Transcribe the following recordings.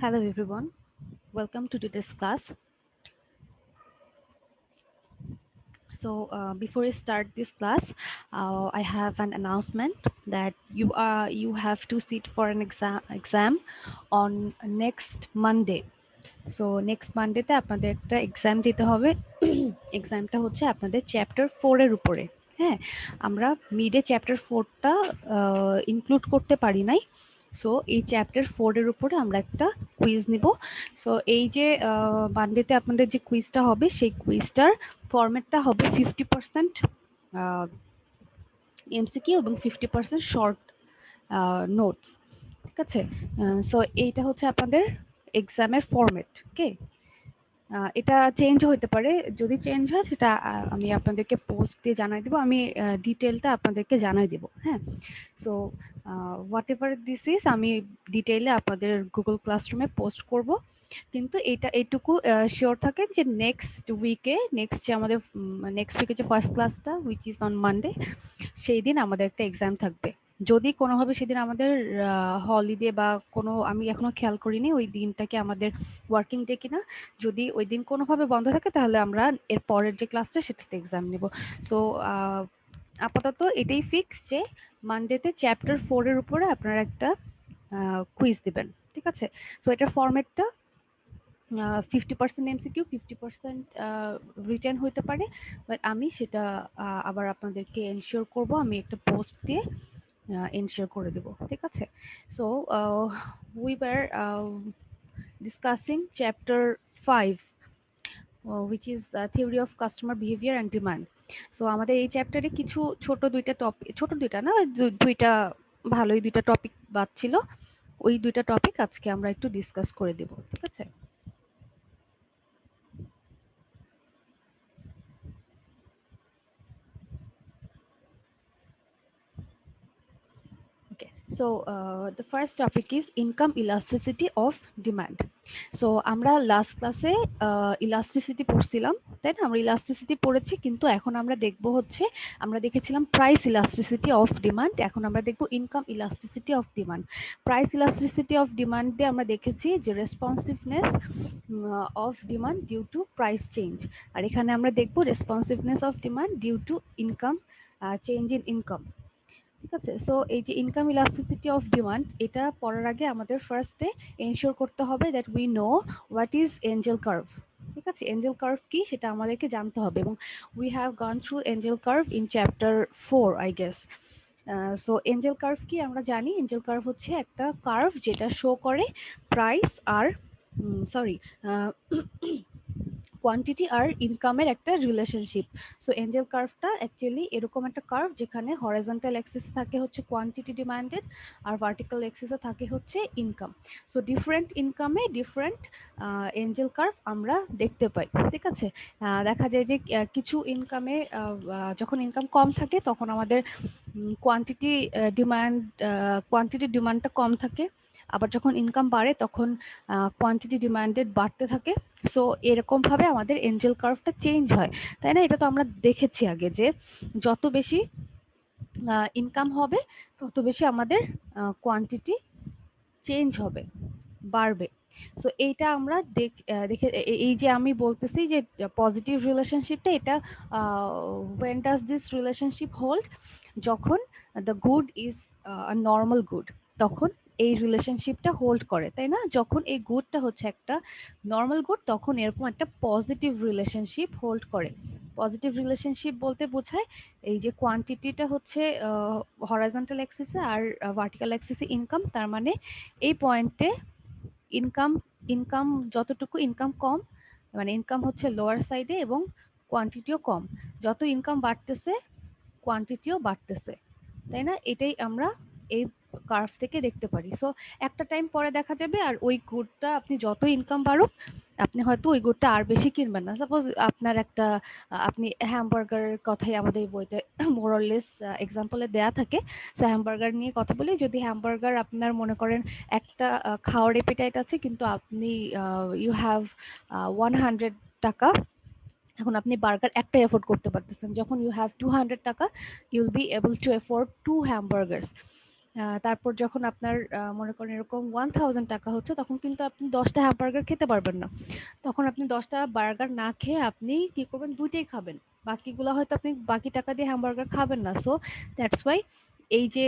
Hello everyone, welcome to today's class. Before we start this class, I have an announcement that you have to sit for an exam on next Monday. So next Monday তে আপনাদের একটা exam দিতে হবে। এক্সামটা হচ্ছে আপনাদের chapter 4 এর উপরে। হ্যাঁ, আমরা মিডে চ্যাপ্টার 4টা ইনক্লুড করতে পারি নাই। সো এই চ্যাপ্টার 4 এর উপরে আমরা একটা কুইজ নিব। সো এই যে মানডেতে আপনাদের যে কুইজটা হবে সেই কুইজটার ফরম্যাটটা হবে 50% এমসিকিউ এবং 50% শর্ট নোটস। ঠিক আছে? সো এইটা হচ্ছে আপনাদের এক্সামের ফরম্যাট। ওকে, এটা চেঞ্জ হতে পারে। যদি চেঞ্জ হয় সেটা আমি আপনাদেরকে পোস্ট দিয়ে জানাই দেবো। আমি ডিটেলটা আপনাদেরকে জানাই দেবো। হ্যাঁ, so what ever this is আমি ডিটেইলে আপনাদের গুগল ক্লাসরুমে পোস্ট করব। কিন্তু এইটুকু শিওর থাকেন যে নেক্সট যে আমাদের নেক্সট উইকে যে ফার্স্ট ক্লাসটা হুইচ ইজ অন মানডে, সেই দিন আমাদের একটা এক্সাম থাকবে। যদি কোনোভাবে সেদিন আমাদের হলিডে বা কোনো, আমি এখনো খেয়াল করিনি ওই দিনটাকে আমাদের ওয়ার্কিং ডে কিনা। যদি ওই দিন কোনোভাবে বন্ধ থাকে তাহলে আমরা এর পরের যে ক্লাসটা সেটাতে এক্সাম নেব। সো আপাতত এটাই ফিক্স যে মানডেতে চ্যাপ্টার 4 এর উপরে আপনারা একটা কুইজ দিবেন। ঠিক আছে? সো এটার ফরম্যাটটা 50% এমসিকিউ, 50% রিটেন হইতে পারে। বাট আমি সেটা আবার আপনাদেরকে এনশিওর করব, আমি একটা পোস্ট দিয়ে এনশিওর করে দেব। ঠিক আছে? So we were discussing chapter 5, which is theory of customer behavior and demand. So আমাদের এই চ্যাপ্টারে কিছু দুইটা টপিক, ছোট দুইটা না, দুইটা ভালোই দুইটা টপিক বাদ ছিল। ওই দুইটা টপিক আজকে আমরা একটু ডিসকাস করে দেব। ঠিক আছে? Okay, so the first topic is income elasticity of demand. So আমরা লাস্ট ক্লাসে ইলাস্টিসিটি পড়ছিলাম, তাই না? আমরা ইলাস্টিসিটি পড়েছি, কিন্তু এখন আমরা দেখব হচ্ছে, আমরা দেখেছিলাম প্রাইস ইলাস্টিসিটি অফ ডিমান্ড, এখন আমরা দেখব income elasticity of demand. Price elasticity of ডিমান্ডে আমরা দেখেছি যে responsiveness of demand due to price change, আর এখানে আমরা দেখব responsiveness of demand due to income, change in income. ঠিক আছে? সো এই যে ইনকাম ইলাস্টিসিটি অফ ডিমান্ড, এটা পড়ার আগে আমাদের ফার্স্টে এনশিওর করতে হবে that we know what is Angel curve. ঠিক আছে? এঞ্জেল কার্ভ কি সেটা আমাদেরকে জানতে হবে, এবং we have gone through Angel curve in chapter 4 I guess. So Angel curve কি আমরা জানি, এঞ্জেল কার্ভ হচ্ছে একটা কার্ভ যেটা শো করে প্রাইস আর সরি কোয়ান্টিটি আর ইনকামের একটা রিলেশনশিপ। সো এঞ্জেল কার্ভটা অ্যাকচুয়ালি এরকম একটা কার্ভ যেখানে হরাইজন্টাল অ্যাক্সিসে থাকে হচ্ছে কোয়ান্টিটি ডিমান্ডেড, আর ভার্টিক্যাল অ্যাক্সিসে থাকে হচ্ছে ইনকাম। সো ডিফারেন্ট ইনকামে ডিফারেন্ট এঞ্জেল কার্ভ আমরা দেখতে পাই। ঠিক আছে? দেখা যায় যে কিছু ইনকামে যখন ইনকাম কম থাকে তখন আমাদের কোয়ান্টিটি ডিমান্ডটা কম থাকে, আবার যখন ইনকাম বাড়ে তখন কোয়ান্টিটি ডিমান্ডেড বাড়তে থাকে। সো এরকমভাবে আমাদের এঞ্জেল কার্ভটা চেঞ্জ হয়, তাই না? এটা তো আমরা দেখেছি আগে যে যত বেশি ইনকাম হবে তত বেশি আমাদের কোয়ান্টিটি চেঞ্জ হবে, বাড়বে। সো এইটা আমরা দেখে এই যে আমি বলতেছি যে পজিটিভ রিলেশনশিপটা, এটা when does this relationship hold? যখন the good is a normal good, তখন এই রিলেশনশিপটা হোল্ড করে, তাই না? যখন এই গুডটা হচ্ছে একটা নর্মাল গুড তখন এরকম একটা পজিটিভ রিলেশনশিপ হোল্ড করে। পজিটিভ রিলেশনশিপ বলতে বোঝায় এই যে কোয়ান্টিটিটা হচ্ছে হরাইজন্টাল অ্যাক্সিসে আর ভার্টিক্যাল অ্যাক্সিসে ইনকাম, তার মানে এই পয়েন্টে ইনকাম ইনকাম যতটুকু ইনকাম কম, মানে ইনকাম হচ্ছে লোয়ার সাইডে এবং কোয়ান্টিটিও কম। যত ইনকাম বাড়তেছে কোয়ান্টিটিও বাড়তেছে, তাই না? এটাই আমরা এই কার্ভ থেকে দেখতে পারি। সো একটা টাইম পরে দেখা যাবে আর ওই গুডটা আপনি যত ইনকাম বাড়ুক আপনি হয়তো ওই গুডটা আর বেশি কিনবেন না। সাপোজ আপনার একটা আপনি হ্যামবার্গারের কথাই আমাদের বইতে মোরলেস এক্সাম্পলে দেয়া থাকে। সো হ্যামবার্গার নিয়ে কথা বলি, যদি হ্যামবার্গার আপনার মনে করেন একটা খাওয়ার এপিটাইট আছে, কিন্তু আপনি ইউ হ্যাভ 100 টাকা, এখন আপনি বার্গার একটাই এফোর্ড করতে পারতেছেন। যখন ইউ হ্যাভ 200 টাকা, you'll be able to afford 2 হ্যামবার্গার্স। তারপর যখন আপনার মনে করেন এরকম 1000 টাকা হচ্ছে, তখন কিন্তু আপনি 10টা হ্যামবার্গার খেতে পারবেন না। তখন আপনি 10টা বার্গার না খেয়ে আপনি কি করবেন, 2টাই খাবেন। বাকিগুলা হয়তো আপনি বাকি টাকা দিয়ে হ্যামবার্গার খাবেন না। সো দ্যাটস ওয়াই এই যে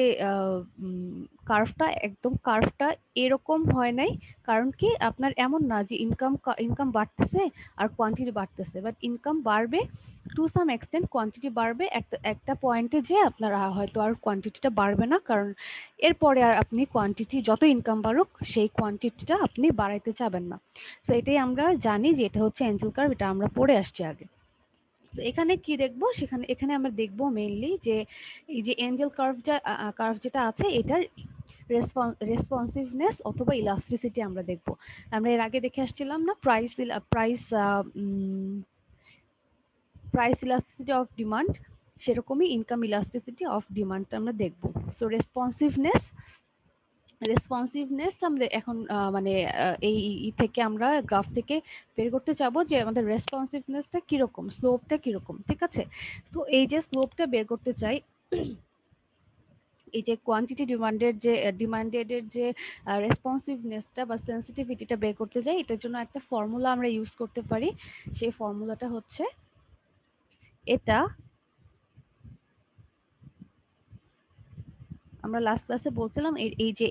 কার্ভটা এরকম হয় নাই। কারণ কি, আপনার এমন না যে ইনকাম বাড়তেছে আর কোয়ান্টিটি বাড়তেছে, বাট ইনকাম বাড়বে টু সাম এক্সটেন্ট, কোয়ান্টিটি বাড়বে একটা একটা পয়েন্টে, যে আপনার হয়তো আর কোয়ান্টিটিটা বাড়বে না, কারণ এরপরে আর আপনি কোয়ান্টিটি যত ইনকাম বাড়ুক সেই কোয়ান্টিটিটা আপনি বাড়াইতে চাবেন না। সো এটাই আমরা জানি যে এটা হচ্ছে এঞ্জেল কার্ভ, এটা আমরা পড়ে আসছি আগে। তো এখানে কি দেখবো, এখানে আমরা দেখবো মেইনলি যে এই যে এঞ্জেল কার্ভ যেটা আছে, এটার রেসপন্সিভনেস অথবা ইলাস্টিসিটি আমরা দেখবো। আমরা এর আগে দেখে আসছিলাম না, প্রাইস ইলাস্টিসিটি অফ ডিমান্ড, সেরকমই ইনকাম ইলাস্টিসিটি অফ ডিমান্ডটা আমরা দেখবো। সো রেসপন্সিভনেস আমরা এখন মানে এই থেকে আমরা গ্রাফ থেকে বের করতে চাবো যে আমাদের রেসপন্সিভনেসটা কিরকম, স্লোপটা কিরকম, ঠিক আছে। তো এই যে স্লোপটা বের করতে চাই, এই যে কোয়ান্টিটি ডিমান্ডেডের যে রেসপন্সিভনেসটা বা সেন্সিটিভিটিটা বের করতে যাই, এটার জন্য একটা ফর্মুলা আমরা ইউজ করতে পারি। সেই ফর্মুলাটা হচ্ছে এটা, আমরা লাস্ট ক্লাসে বলছিলাম এই যে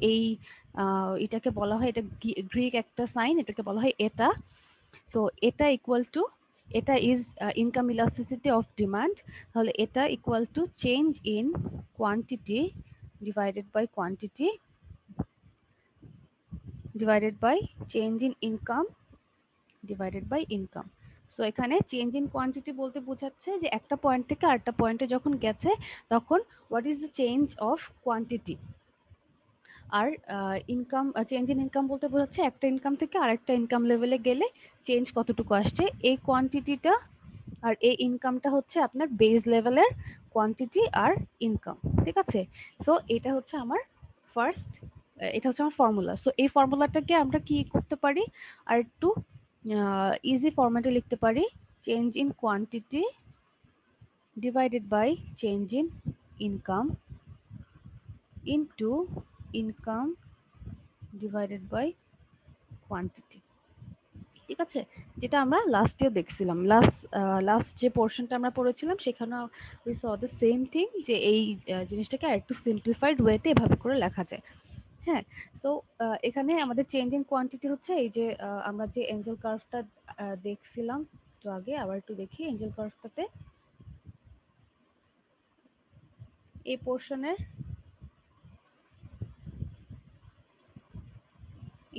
এটাকে বলা হয়, এটা গ্রিক একটা সাইন, এটাকে বলা হয় এটা। সো এটা ইকুয়াল টু, এটা is income elasticity of demand, তাহলে এটা equal to change in quantity divided by quantity divided by change in income divided by income. So এখানে চেঞ্জ ইন কোয়ান্টিটি বলতে বোঝাচ্ছে যে একটা পয়েন্ট থেকে আরেকটা পয়েন্টে যখন গেছে, তখন what is the change of quantity. আর চেঞ্জ ইন ইনকাম বলতে বোঝাচ্ছে একটা ইনকাম থেকে আরেকটা ইনকাম লেভেলে গেলে চেঞ্জ কতটুকু আসছে। এই কোয়ান্টিটিটা আর এই ইনকামটা হচ্ছে আপনার বেস লেভেলের কোয়ান্টিটি আর ইনকাম, ঠিক আছে। সো এটা হচ্ছে আমার ফার্স্ট, এটা হচ্ছে আমার ফর্মুলা। সো এই ফর্মুলাটাকে আমরা কি করতে পারি, আর একটু ইজি ফরম্যাটে লিখতে পারি, change in quantity divided by change in income into income divided by quantity, ঠিক আছে। যেটা আমরা লাস্টেও দেখছিলাম, লাস্ট যে পোর্শনটা আমরা পড়েছিলাম সেখানেও we saw the same thing, যে এই জিনিসটাকে আরেকটু সিম্পলিফাইড ওয়েতে এভাবে করে লেখা যায়। হ্যাঁ। সো এখানে আমাদের চেঞ্জিং কোয়ান্টিটি হচ্ছে এই যে আমরা যে এঞ্জেল কার্ভটা দেখছিলাম একটু আগে, আবার একটু দেখি এঞ্জেল কার্ভটাতে এই পোর্শনের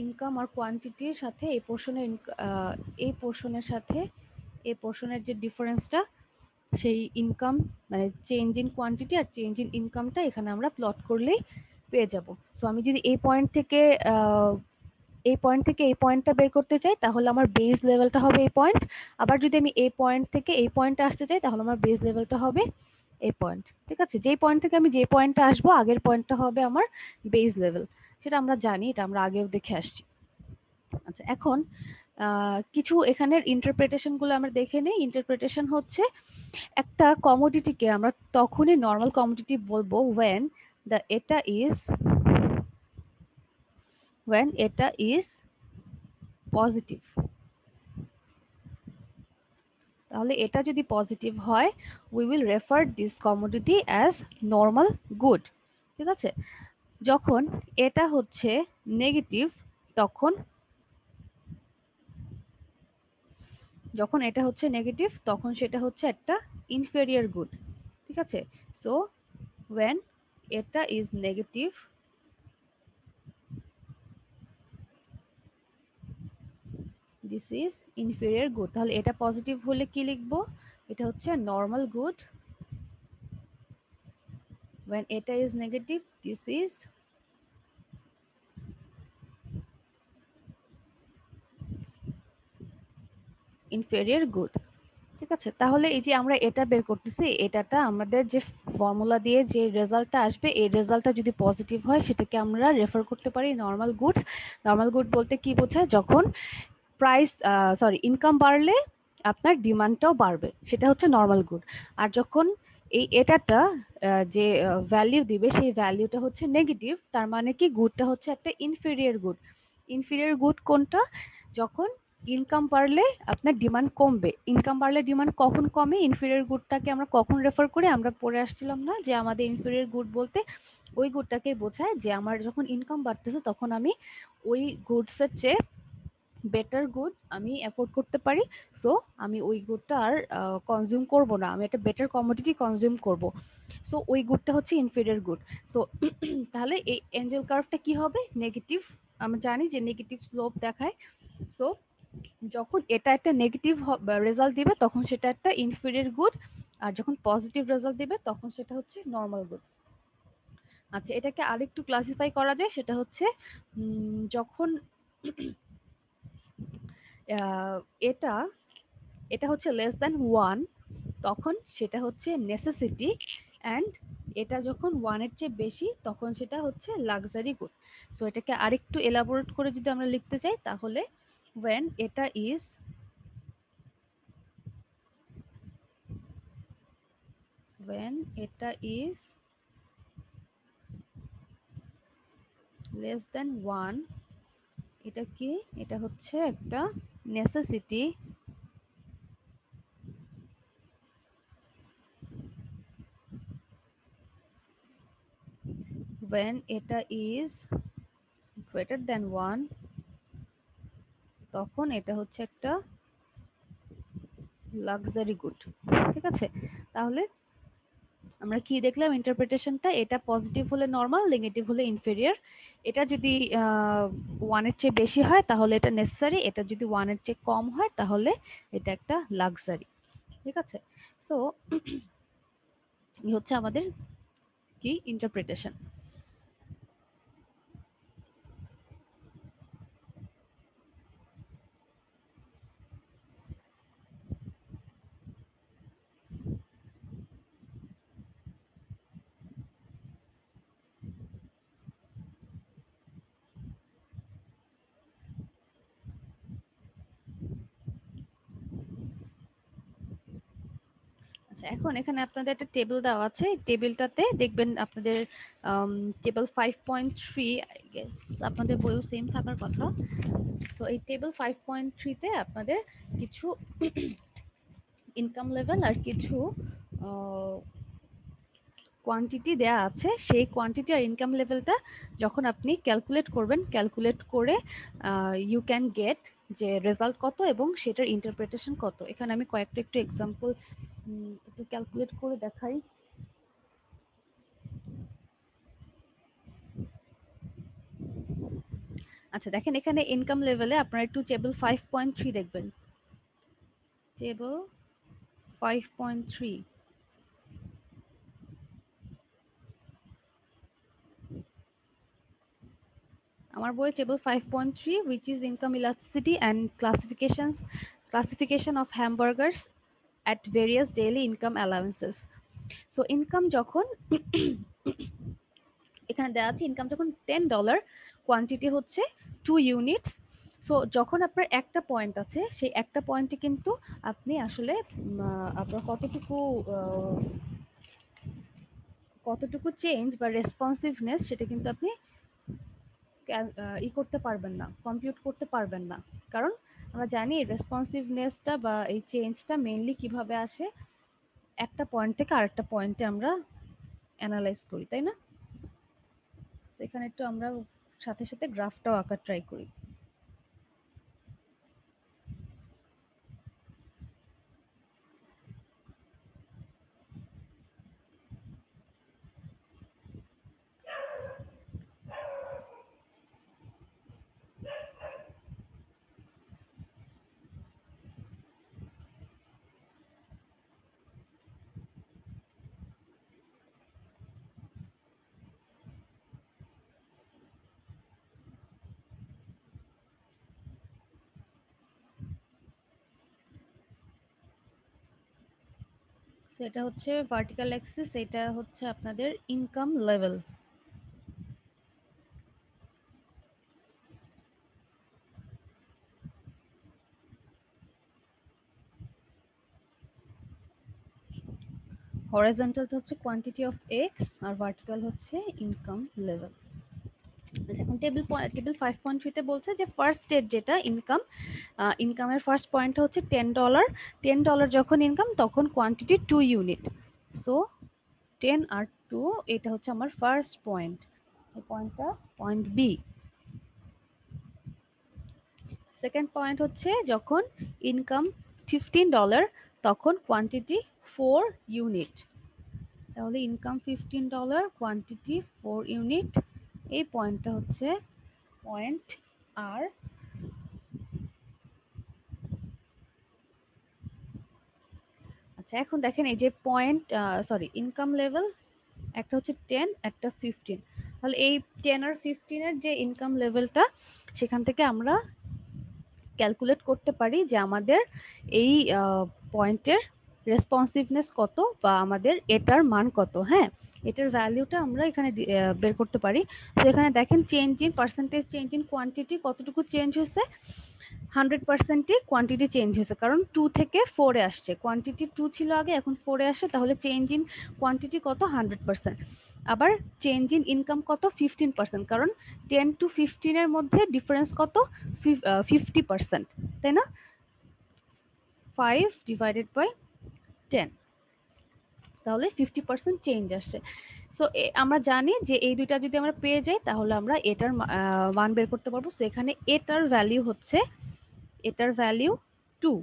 ইনকাম আর কোয়ান্টিটির সাথে এই পোর্শনের সাথে এই পোর্শনের যে ডিফারেন্সটা, সেই ইনকাম মানে চেঞ্জ ইন কোয়ান্টিটি আর চেঞ্জ ইন ইনকামটা এখানে আমরা প্লট করলেই পেয়ে যাব। সো আমি যদি এই পয়েন্টটা বের করতে চাই, তাহলে আমার বেস লেভেলটা হবে এই পয়েন্ট। আবার যদি আমি এই পয়েন্ট থেকে এই পয়েন্টে আসতে চাই, তাহলে আমার বেস লেভেলটা হবে এই পয়েন্ট, ঠিক আছে। যেই পয়েন্ট থেকে আমি যে পয়েন্টে আসবো, আগের পয়েন্টটা হবে আমার বেস লেভেল, সেটা আমরা জানি, এটা আমরা আগেও দেখে আসছি। আচ্ছা, এখন কিছু এখানের ইন্টারপ্রিটেশন গুলো আমরা দেখে নিই। ইন্টারপ্রিটেশন হচ্ছে, একটা কমোডিটিকে আমরা তখনই নর্মাল কমোডিটি বলবো এটা ইজ পজিটিভ। তাহলে এটা যদি পজিটিভ হয়, we will refer this commodity as normal good, ঠিক আছে। যখন এটা হচ্ছে নেগেটিভ, তখন সেটা হচ্ছে একটা ইনফেরিয়র গুড, ঠিক আছে। সো when এটা is negative, this is inferior good. তাহলে এটা পজিটিভ হলে কি লিখবো, এটা হচ্ছে নর্মাল গুড। when এটা is negative, this is inferior good, ঠিক আছে। তাহলে এই যে আমরা এটা বের করতেছি, এটাটা আমাদের যে ফর্মুলা দিয়ে যে রেজাল্টটা আসবে, এই রেজাল্টটা যদি পজিটিভ হয়, সেটাকে আমরা রেফার করতে পারি নর্মাল গুডস। নর্মাল গুড বলতে কি বোঝায়, যখন ইনকাম বাড়লে আপনার ডিমান্ডটাও বাড়বে, সেটা হচ্ছে নর্মাল গুড। আর যখন এই এটাটা যে ভ্যালু দিবে সেই ভ্যালুটা হচ্ছে নেগেটিভ, তার মানে কি গুডটা হচ্ছে একটা ইনফেরিয়র গুড। ইনফেরিয়র গুড কোনটা? যখন ইনকাম বাড়লে আপনার ডিমান্ড কমবে। ইনকাম বাড়লে ডিমান্ড কখন কমে? ইনফেরিয়র গুডটাকে আমরা কখন রেফার করি? আমরা পড়ে আসছিলাম না যে আমাদের ইনফেরিয়র গুড বলতে ওই গুডটাকে বোঝায় যে আমার যখন ইনকাম বাড়তেছে তখন আমি ওই গুডসের চেয়ে বেটার গুড আমি অ্যাফোর্ড করতে পারি। সো আমি ওই গুডটা আর কনজিউম করব না, আমি একটা বেটার কমোডিটি কনজিউম করব। সো ওই গুডটা হচ্ছে ইনফেরিয়র গুড। সো তাহলে এই এঞ্জেল কার্ভটা কি হবে? নেগেটিভ। আমরা জানি যে নেগেটিভ স্লোপ দেখায়। সো যখন এটা একটা নেগেটিভ রেজাল্ট দিবে তখন সেটা একটা ইনফেরিয়র গুড, আর যখন পজিটিভ রেজাল্ট দিবে তখন সেটা হচ্ছে নর্মাল গুড। আচ্ছা, এটাকে আরেকটু ক্লাসিফাই করা যায়, সেটা হচ্ছে যখন আহ, এটা এটা হচ্ছে লেস দ্যান ওয়ান, তখন সেটা হচ্ছে নেসেসিটি, অ্যান্ড এটা যখন ওয়ানের চেয়ে বেশি তখন সেটা হচ্ছে লাক্সারি গুড। সো এটাকে আরেকটু এলাবোরেট করে যদি আমরা লিখতে চাই তাহলে when এটা ইজ when এটা ইজ লেস দ্যান ওয়ান, এটা কি? এটা হচ্ছে একটা নেসেসিটি। when এটা ইজ গ্রেটার দ্যান ওয়ান, তখন এটা হচ্ছে একটা লাক্সারি গুড। ঠিক আছে, তাহলে আমরা কি দেখলাম ইন্টারপ্রিটেশনটা? এটা পজিটিভ হলে নরমাল, নেগেটিভ হলে ইনফেরিয়র। এটা যদি ওয়ানের চেয়ে বেশি হয় তাহলে এটা নেসেসারি, এটা যদি ওয়ানের চেয়ে কম হয় তাহলে এটা একটা লাক্সারি। ঠিক আছে, সো এই হচ্ছে আমাদের কি ইন্টারপ্রিটেশন। আচ্ছা, এখন এখানে আপনাদের একটা টেবিল দেওয়া আছে। টেবিলটাতে দেখবেন আপনাদের টেবিল 5.3, আই গেস আপনাদের বইও সেম থাকার কথা। তো এই টেবিল 5.3 তে আপনাদের কিছু ইনকাম লেভেল আর কিছু কোয়ান্টিটি দেয়া আছে। সেই কোয়ান্টিটি আর ইনকাম লেভেলটা যখন আপনি ক্যালকুলেট করবেন, ক্যালকুলেট করে ইউ ক্যান গেট যে রেজাল্ট কত এবং সেটার ইন্টারপ্রিটেশন কত। এখানে আমি কয়েকটা একটু এক্সাম্পল একটু ক্যালকুলেট করে দেখাই। আচ্ছা, দেখেন এখানে ইনকাম লেভেলে আপনারা একটু টেবিল 5.3 দেখবেন। টেবিল 5.3, আমার বই table 5.3, which is income elasticity and classification of hamburgers at various daily income allowances. So income যখন এখানে দেওয়া আছে, ইনকাম যখন $10, কোয়ান্টিটি হচ্ছে 2 ইউনিটস। সো যখন আপনার একটা পয়েন্ট আছে, সেই একটা পয়েন্টে কিন্তু আপনি আসলে আপনার কতটুকু চেঞ্জ বা রেসপন্সিভনেস সেটা কিন্তু আপনি করতে পারবেন না, কম্পিউট করতে পারবেন না। কারণ আমরা জানি রেসপন্সিভনেসটা বা এই চেঞ্জটা মেইনলি কিভাবে আসে, একটা পয়েন্ট থেকে আরেকটা পয়েন্টে আমরা অ্যানালাইজ করি, তাই না? তো এখানে একটু আমরা সাথে সাথে গ্রাফটাও আঁকার ট্রাই করি। সেটা হচ্ছে ভার্টিক্যাল অ্যাক্সিস, এটা হচ্ছে আপনাদের ইনকাম লেভেল। হরাইজন্টাল হচ্ছে কোয়ান্টিটি অফ এক্স আর ভার্টিক্যাল হচ্ছে ইনকাম লেভেল। এখন টেবিল 5.3 তে বলছে যে ফার্স্ট স্টেট যেটা ইনকামের ফার্স্ট পয়েন্টটা হচ্ছে $10। $10 যখন ইনকাম তখন কোয়ান্টিটি 2 ইউনিট। সো 10 আর 2 এটা হচ্ছে আমার ফার্স্ট পয়েন্ট। এই পয়েন্টটা পয়েন্ট বি। সেকেন্ড পয়েন্ট হচ্ছে যখন ইনকাম $15 তখন কোয়ান্টিটি 4 ইউনিট। তাহলে ইনকাম $15, কোয়ান্টিটি 4 ইউনিট। এই পয়েন্টটা হচ্ছে পয়েন্ট আর। আচ্ছা এখন দেখেন এই যে পয়েন্ট ইনকাম লেভেল একটা হচ্ছে 10 একটা 15। তাহলে এই 10 আর 15 এর যে ইনকাম লেভেলটা সেখান থেকে আমরা ক্যালকুলেট করতে পারি যে আমাদের এই পয়েন্টের রেসপন্সিভনেস কত বা আমাদের এটার মান কত। হ্যাঁ, এটার ভ্যালুটা আমরা এখানে বের করতে পারি। তো এখানে দেখেন change in percentage change in quantity কতটুকু চেঞ্জ হয়েছে। 100%ই কোয়ান্টিটি চেঞ্জ হয়েছে, কারণ 2 থেকে 4 এ আসছে। কোয়ান্টিটি 2 ছিল আগে, এখন 4 এ আসে, তাহলে চেঞ্জ ইন কোয়ান্টিটি কত 100%। আবার চেঞ্জ ইন ইনকাম কত 15%, কারণ 10 to 15 এর মধ্যে ডিফারেন্স কত 50%, তাই না? 5 ডিভাইডেড বাই 10, তাহলে 50% চেঞ্জ আসছে। সো আমরা জানি যে এই দুইটা যদি আমরা পেয়ে যাই তাহলে আমরা এটার মান বের করতে পারবো। সো এখানে এটার ভ্যালু হচ্ছে, এটার ভ্যালু 2,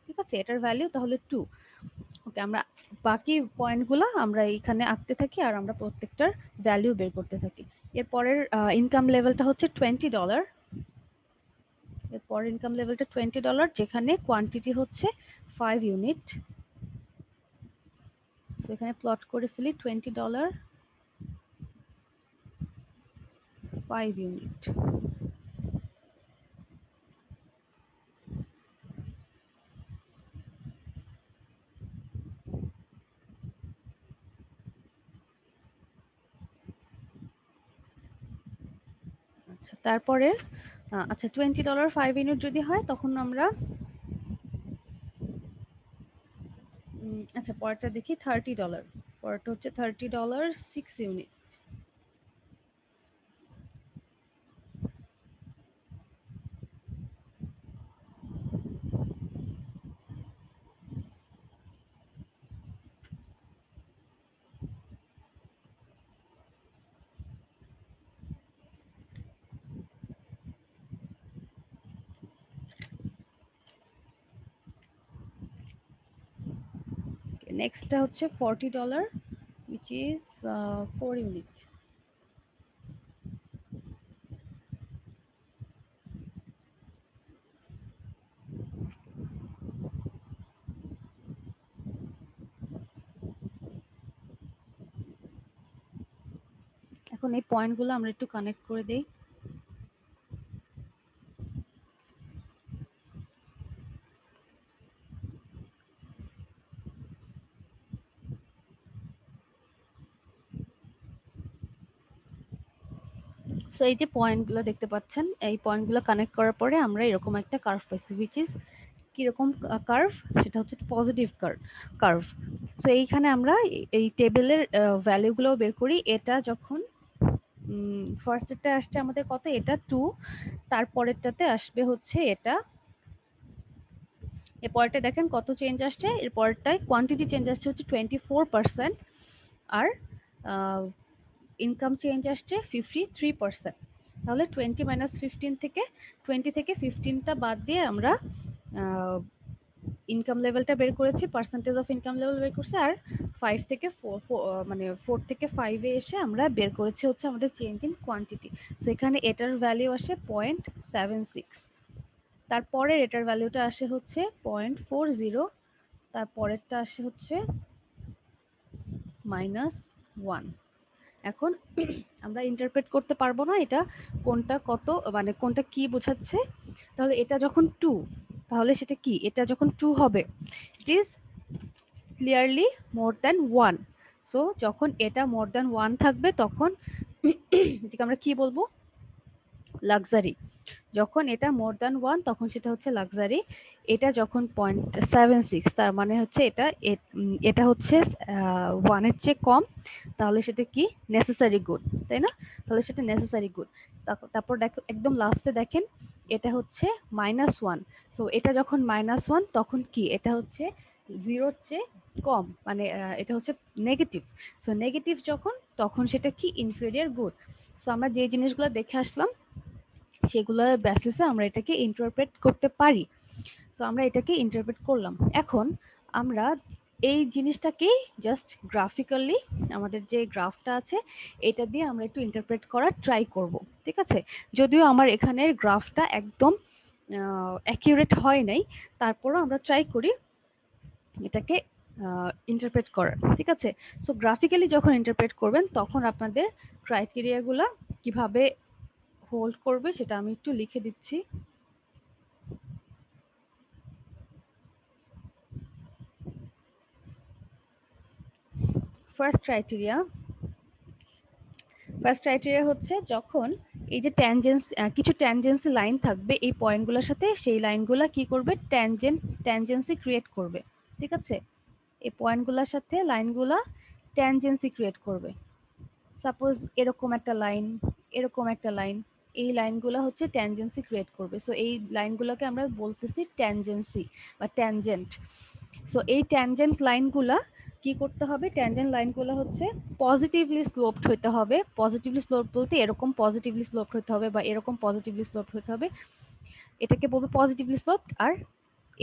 ঠিক আছে, এটার ভ্যালু তাহলে 2। ওকে, আমরা বাকি পয়েন্টগুলো আমরা এইখানে আঁকতে থাকি আর আমরা প্রত্যেকটার ভ্যালু বের করতে থাকি। এরপরের ইনকাম লেভেলটা হচ্ছে $20। এরপর ইনকাম লেভেলটা $20, যেখানে কোয়ান্টিটি হচ্ছে 5 ইউনিট। সো এখানে প্লট করে ফেলি $20, 5 ইউনিট। আচ্ছা তারপরে আচ্ছা $20 5 ইউনিট যদি হয় তখন আমরা আচ্ছা পরেরটা দেখি $30। পরেরটা হচ্ছে $30 6 ইউনিট। নেক্সটটা হচ্ছে $40, which is 4 ইউনিট। এখন এই পয়েন্টগুলো আমরা একটু কানেক্ট করে দেই। সো এই যে পয়েন্টগুলো দেখতে পাচ্ছেন, এই পয়েন্টগুলো কানেক্ট করার পরে আমরা এরকম একটা কার্ভ পাইছি, which is কিরকম কার্ভ, সেটা হচ্ছে পজিটিভ কার্ভ। সো এইখানে আমরা এই টেবিলের ভ্যালুগুলো বের করি। এটা যখন ফার্স্টেরটা আসছে আমাদের কত, এটা 2, তারপরেরটাতে আসবে হচ্ছে এটা, এর পরেরটা দেখেন কত চেঞ্জ আসছে, এর পরেরটায় কোয়ান্টিটি চেঞ্জ আসছে হচ্ছে 24%, আর ইনকাম চেঞ্জ আসছে 53%। তাহলে 20 মাইনাস 15 থেকে 20 থেকে 15টা বাদ দিয়ে আমরা ইনকাম লেভেলটা বের করেছি, পার্সেন্টেজ অফ ইনকাম লেভেল বের করছি, আর 5 থেকে 4 মানে 4 থেকে 5 এ এসে আমরা বের করেছি হচ্ছে আমাদের চেঞ্জ ইন কোয়ান্টিটি। সো এখানে এটার ভ্যালু আসে 0.76, তারপরে এটার ভ্যালুটা আসে হচ্ছে 0.40, তারপরেরটা আসে হচ্ছে -1। এখন আমরা ইন্টারপ্রেট করতে পারবো না এটা কোনটা কত, মানে কোনটা কি বোঝাচ্ছে। তাহলে এটা যখন 2, তাহলে সেটা কি, এটা যখন 2 হবে it is clearly more than 1। So যখন এটা মোর দ্যান 1 থাকবে তখন এটাকে আমরা কি বলবো, লাক্সারি। যখন এটা মোর দ্যান 1 তখন সেটা হচ্ছে লাক্সারি। এটা যখন 0.76 তার মানে হচ্ছে এটা হচ্ছে 1 এর চেয়ে কম, তাহলে সেটা কি নেসেসারি গুড, তাই না? তাহলে সেটা নেসেসারি গুড। তারপর দেখো একদম লাস্টে দেখেন এটা হচ্ছে -1। তো এটা যখন -1 তখন কি এটা হচ্ছে 0 এর চেয়ে কম, মানে এটা হচ্ছে নেগেটিভ। সো নেগেটিভ যখন তখন সেটা কি ইনফেরিয়র গুড। সো আমরা যে জিনিসগুলো দেখে আসলাম সেগুলোর বেসিসে আমরা এটাকে ইন্টারপ্রেট করতে পারি। তো আমরা এটাকে ইন্টারপ্রেট করলাম। এখন আমরা এই জিনিসটাকে জাস্ট গ্রাফিক্যালি আমাদের যে গ্রাফটা আছে এটা দিয়ে আমরা একটু ইন্টারপ্রেট করার ট্রাই করব। ঠিক আছে? যদিও আমার এখানের গ্রাফটা একদম অ্যাকিউরেট হয় নাই, তারপরও আমরা ট্রাই করি এটাকে ইন্টারপ্রেট করার। ঠিক আছে? সো গ্রাফিক্যালি যখন ইন্টারপ্রেট করবেন তখন আপনাদের ক্রাইটেরিয়াগুলা কিভাবে হোল্ড করবে সেটা আমি একটু লিখে দিচ্ছি। ফার্স্ট ক্রাইটেরিয়া হচ্ছে যখন এই যে কিছু ট্যানজেন্সি লাইন থাকবে এই পয়েন্টগুলোর সাথে, সেই লাইনগুলা কি করবে ট্যানজেন্সি ক্রিয়েট করবে। ঠিক আছে? এই পয়েন্টগুলোর সাথে লাইনগুলা ট্যানজেন্সি ক্রিয়েট করবে। সাপোজ এরকম একটা লাইন, এরকম একটা লাইন, এই লাইনগুলো হচ্ছে ট্যানজেন্সি ক্রিয়েট করবে। সো এই লাইনগুলোকে আমরা বলতেছি ট্যানজেন্সি বা ট্যানজেন্ট। সো এই ট্যানজেন্ট লাইনগুলা কি করতে হবে? ট্যানজেন্ট লাইনগুলো হচ্ছে পজিটিভলি স্লোপড হতে হবে। পজিটিভলি স্লোপড বলতে এরকম পজিটিভলি স্লোপড হতে হবে বা এরকম পজিটিভলি স্লোপড হতে হবে। এটাকে বলবো পজিটিভলি স্লোপড, আর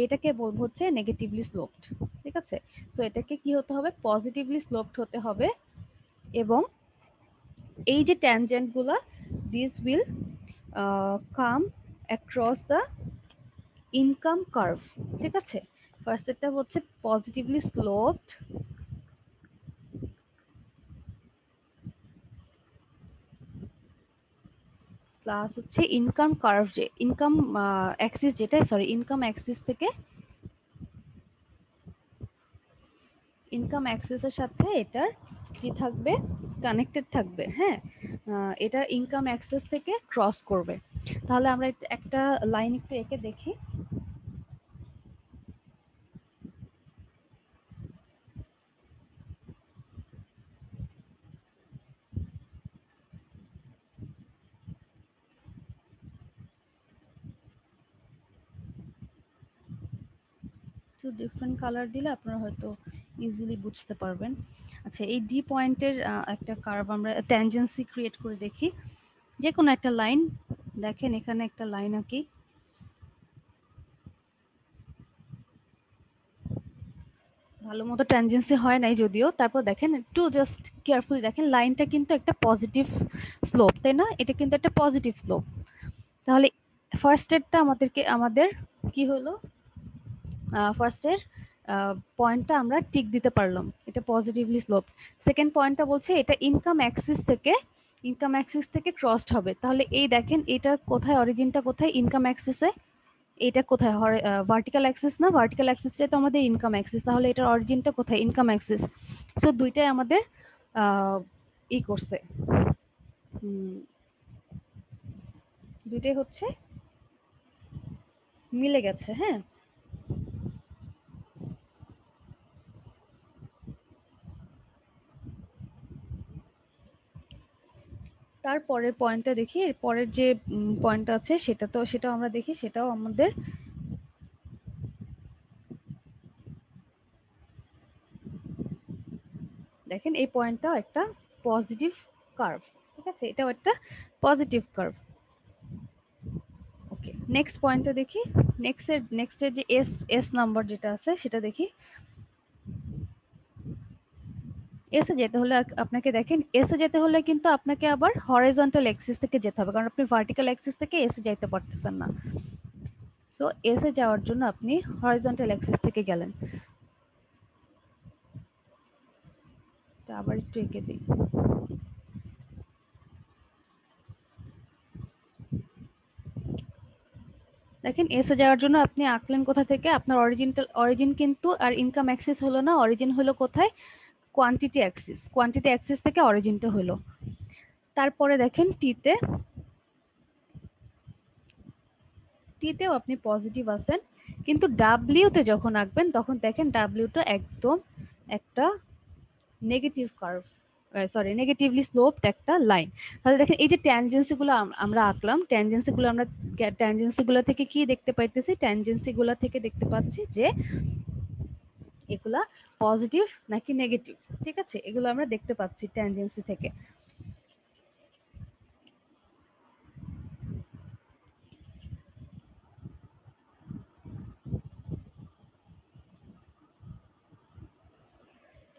এটাকে বলবো হচ্ছে নেগেটিভলি স্লোপড। ঠিক আছে? সো এটাকে কি হতে হবে? পজিটিভলি স্লোপড হতে হবে। এবং এই যে ট্যানজেন্ট গুলা, this will come across the income curve. ঠিক আছে? ফার্স্ট এটা হচ্ছে পজিটিভলি স্লোপড প্লাস হচ্ছে ইনকাম কার্ভ, যে ইনকাম অ্যাক্সিস, যেটা সরি ইনকাম অ্যাক্সিস থেকে ইনকাম অ্যাক্সিসের সাথে এটার কি থাকবে? কানেক্টেড থাকবে। হ্যাঁ, এটা ইনকাম অ্যাক্সিস থেকে ক্রস করবে। তাহলে আমরা একটা লাইন একটু এঁকে দেখি। একটু ডিফারেন্ট কালার দিলে আপনারা হয়তো ইজিলি বুঝতে পারবেন। আচ্ছা, এই ডি পয়েন্টের একটা কার্ভ আমরা ট্যানজেন্সি ক্রিয়েট করে দেখি। যে কোনো একটা লাইন দেখেন, এখানে একটা লাইন আঁকি। ভালো মতো ট্যানজেন্সি হয় নাই যদিও, তারপর দেখেন একটু জাস্ট কেয়ারফুলি দেখেন, লাইনটা কিন্তু একটা পজিটিভ স্লোপ, তাই না? এটা কিন্তু একটা পজিটিভ স্লোপ। তাহলে ফার্স্ট স্টেপটা আমাদের কি হলো? ফার্স্টের পয়েন্টটা আমরা টিক দিতে পারলাম, এটা পজিটিভলি স্লোপ। সেকেন্ড পয়েন্টটা বলছে এটা ইনকাম অ্যাক্সিস থেকে ক্রসড হবে। তাহলে এই দেখেন এটা কোথায়, অরিজিনটা কোথায়? ইনকাম অ্যাক্সিসে। এটা কোথায়? ভার্টিক্যাল অ্যাক্সিস না? ভার্টিক্যাল অ্যাক্সিসটাই তো আমাদের ইনকাম অ্যাক্সিস। তাহলে এটার অরিজিনটা কোথায়? Income Axis. সো দুইটাই আমাদের আহ, ই করছে, উম, দুইটাই হচ্ছে মিলে গেছে। হ্যাঁ, তারপরের পয়েন্টটা দেখি। এর পরের যে পয়েন্টটা আছে সেটাও আমরা দেখি, সেটাও আমাদের দেখেন এই পয়েন্টটাও একটা পজিটিভ কার্ভ। ঠিক আছে? এটাও একটা পজিটিভ কার্ভ। ওকে, নেক্সট পয়েন্টটা দেখি। নেক্সটের যে এস এস নাম্বার যেটা আছে সেটা দেখি। এসে যেতে হলে আপনাকে দেখেন, এসে যেতে হলে কিন্তু আপনাকে আবার হরাইজন্টাল অ্যাক্সিস থেকে যেতে হবে, কারণ আপনি ভার্টিক্যাল অ্যাক্সিস থেকে এসে যাইতে পারতেছেন না। সো এসে যাওয়ার জন্য আপনি হরাইজন্টাল অ্যাক্সিস থেকে গেলেন। তো আবার একটু এঁকে দিই। দেখেন এসে যাওয়ার জন্য আপনি আঁকলেন কোথা থেকে? আপনার অরিজিন কিন্তু আর ইনকাম অ্যাক্সিস হলো না, অরিজিন হলো কোথায়? কোয়ান্টিটি অ্যাক্সিস থেকে অরিজিনটা হলো। তারপরে দেখেন টিতে টিতেও আপনি পজিটিভ আছেন, কিন্তু ডাব্লিউতে যখন আঁকবেন তখন দেখেন ডাব্লিউটা একদম একটা নেগেটিভ কার্ভ, সরি নেগেটিভলি স্লোপড একটা লাইন। তাহলে দেখেন এই যে ট্যানজেন্সি গুলো আমরা আঁকলাম, ট্যানজেন্সি গুলো থেকে কি দেখতে পাইতেছি, ট্যানজেন্সি গুলো থেকে দেখতে পাচ্ছি যে এগুলা পজিটিভ নাকি নেগেটিভ। ঠিক আছে, এগুলো আমরা দেখতে পাচ্ছি ট্যানজেন্সি থেকে।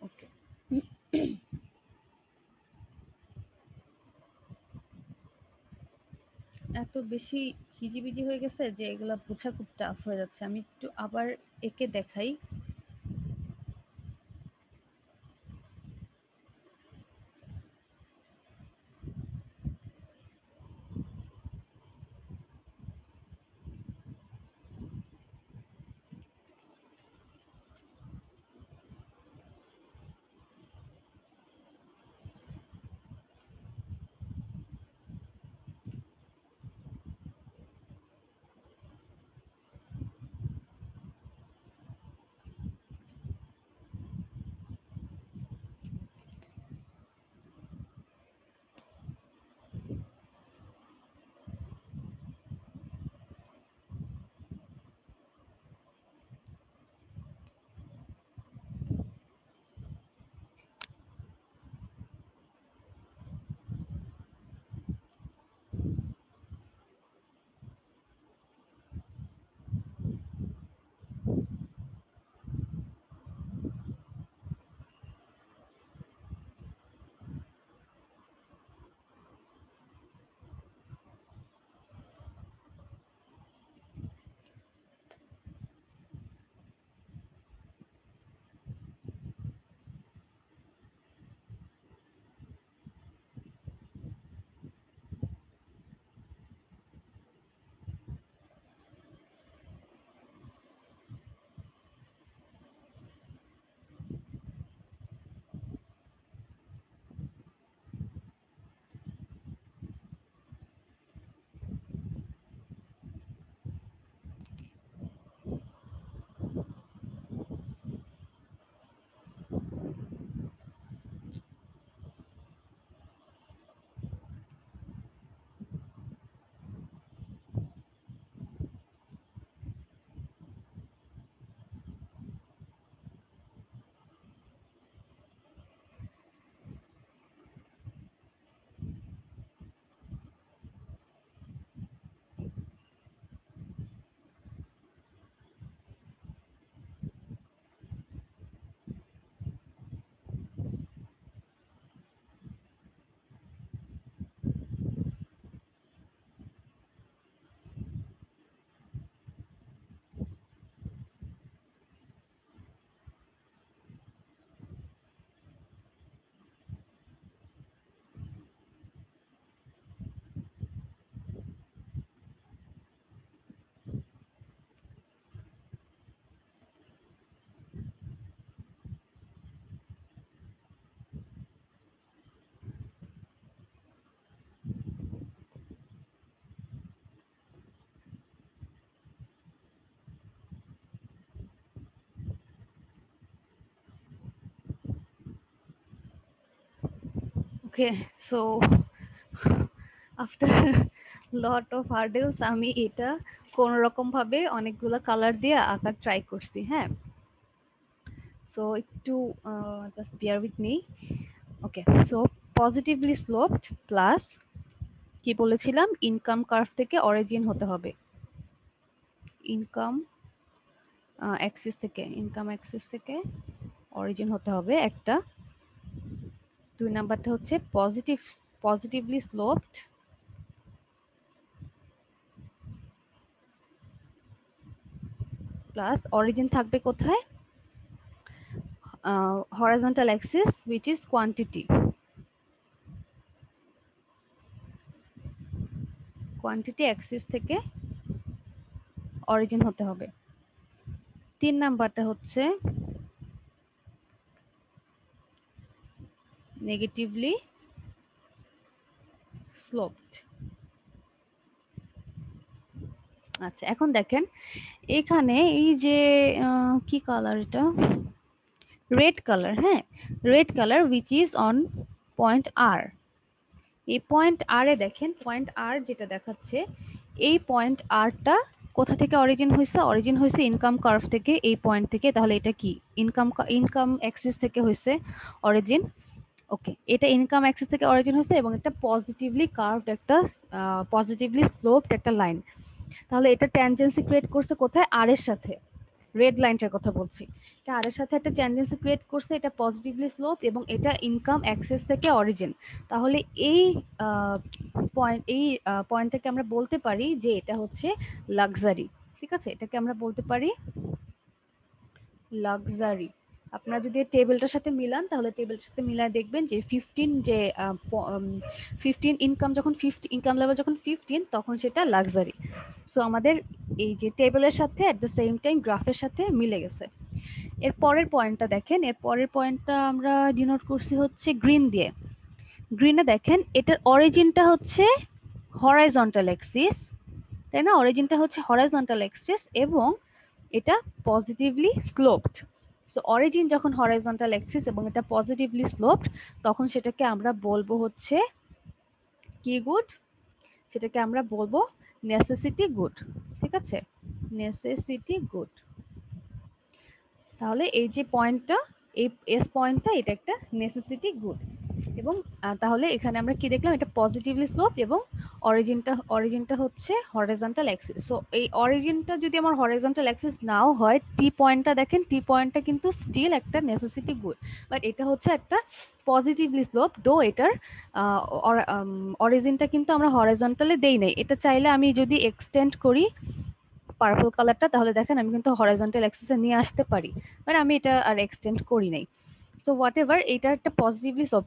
ওকে, এত বেশি হিজিবিজি হয়ে গেছে যে এগুলা বোঝা খুব টাফ হয়ে যাচ্ছে। আমি একটু আবার একে দেখাই। Okay, so after lot of hurdles আমি এটা কোন রকম ভাবে অনেকগুলা কালার দিয়ে আঁকার ট্রাই করছি। হ্যাঁ, সো একটু just bear with me. Okay, so positively sloped plus কি বলেছিলাম, ইনকাম কার্ভ থেকে অরিজিন হতে হবে, ইনকাম অ্যাক্সিস থেকে অরিজিন হতে হবে একটা। দুই নাম্বারটা হচ্ছে পজিটিভলি স্লোপড প্লাস অরিজিন থাকবে কোথায়, horizontal Axis which is quantity, quantity Axis থেকে অরিজিন হতে হবে। তিন নাম্বারটা হচ্ছে নেগেটিভলি স্লোপড। আচ্ছা, এখন দেখেন এখানে এই যে কি কালার এটা, রেড কালার, হ্যাঁ, red colour which is on point R. এই পয়েন্ট আর এ দেখেন, পয়েন্ট আর যেটা দেখাচ্ছে, এই পয়েন্ট আরটা কোথা থেকে অরিজিন হয়েছে? অরিজিন হয়েছে ইনকাম কার্ভ থেকে, এই পয়েন্ট থেকে। তাহলে এটা কি ইনকাম, ইনকাম অ্যাক্সিস থেকে হয়েছে অরিজিন। ওকে, এটা ইনকাম অ্যাক্সিস থেকে অরিজিন হয়েছে এবং এটা পজিটিভলি কার্ভড একটা, পজিটিভলি স্লোপড একটা লাইন। তাহলে এটা ট্যানজেন্সি ক্রিয়েট করছে কোথায়? আর এর সাথে। রেড লাইনটার কথা বলছি, এটা আর এর সাথে একটা ট্যানজেন্সি ক্রিয়েট করছে, এটা পজিটিভলি স্লোপ এবং এটা ইনকাম অ্যাক্সেস থেকে অরিজিন। তাহলে এই পয়েন্ট, এই পয়েন্ট থেকে আমরা বলতে পারি যে এটা হচ্ছে লাক্সারি। ঠিক আছে, এটাকে আমরা বলতে পারি লাক্সারি। আপনারা যদি টেবিলটার সাথে মিলান, তাহলে টেবিলটার সাথে মিলায় দেখবেন যে 15, যে 15 ইনকাম, যখন 50 ইনকাম লেভেল যখন 15, তখন সেটা লাক্সারি। সো আমাদের এই যে টেবিলের সাথে অ্যাট দ্য সেম টাইম গ্রাফের সাথে মিলে গেছে। এর পরের পয়েন্টটা দেখেন, এর পরের পয়েন্টটা আমরা ডিনোট করছি হচ্ছে গ্রিন দিয়ে। গ্রিনে দেখেন এটার অরিজিনটা হচ্ছে হরাইজন্টাল অ্যাক্সিস, তাই না? অরিজিনটা হচ্ছে হরাইজন্টাল অ্যাক্সিস এবং এটা পজিটিভলি স্লোপড। সো অরিজিন যখন হরাইজন্টাল অ্যাক্সিস এবং এটা পজিটিভলি স্লোপড, তখন সেটাকে আমরা বলবো হচ্ছে কি গুড? সেটাকে আমরা বলবো নেসেসিটি গুড। ঠিক আছে, নেসেসিটি গুড। তাহলে এই যে পয়েন্টটা, এই এস পয়েন্টটা, এটা একটা নেসেসিটি গুড। এবং তাহলে এখানে আমরা কি দেখলাম? এটা পজিটিভলি স্লোপ এবং অরিজিনটা হচ্ছে হরাইজন্টাল অ্যাক্সিস। সো এই অরিজিনটা যদি আমার হরাইজন্টাল অ্যাক্সিস নাও হয়, টি পয়েন্টটা দেখেন, টি পয়েন্টটা কিন্তু স্টিল একটা নেসেসিটি গুড, বাট এটা হচ্ছে একটা পজিটিভলি স্লোপ। দো এটার অরিজিনটা কিন্তু আমরা হরাইজন্টালে দেই নাই। এটা চাইলে আমি যদি এক্সটেন্ড করি পার্পল কালারটা, তাহলে দেখেন আমি কিন্তু হরাইজন্টাল অ্যাক্সিসে নিয়ে আসতে পারি, বাট আমি এটা আর এক্সটেন্ড করি নাই। সো হোয়াট এভার, এটা একটা পজিটিভলি স্লোপ।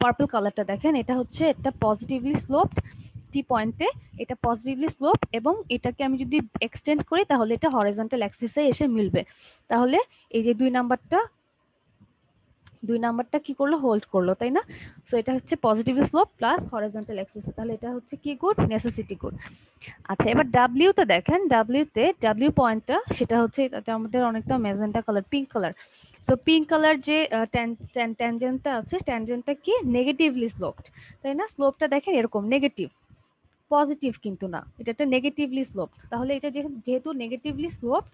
পার্পল কালারটা দেখেন, এটা হচ্ছে একটা পজিটিভলি স্লোপড টি পয়েন্টে, এটা পজিটিভলি স্লোপ এবং এটাকে আমি যদি এক্সটেন্ড করি তাহলে এটা হরাইজন্টাল অ্যাক্সিসে এসে মিলবে। তাহলে এই যে দুই নাম্বারটা কি করলো? হোল্ড করলো, তাই না? সো এটা হচ্ছে positive slope plus horizontal Axis, তাহলে এটা হচ্ছে কি গুড? Necessity good. আচ্ছা, এবার ডাব্লিউ তে দেখেন, ডাব্লিউ পয়েন্টটা সেটা হচ্ছে, এটা আমাদের অনেকটা magenta colour, pink colour. So pink colour যে ট্যানজেন্টটা আছে, ট্যানজেন্টটা কি নেগেটিভলি স্লোপড, তাই না? স্লোপটা দেখেন এরকম নেগেটিভ, পজিটিভ কিন্তু না, এটা একটা নেগেটিভলি স্লোপড। তাহলে এটা যেহেতু নেগেটিভলি স্লোপড,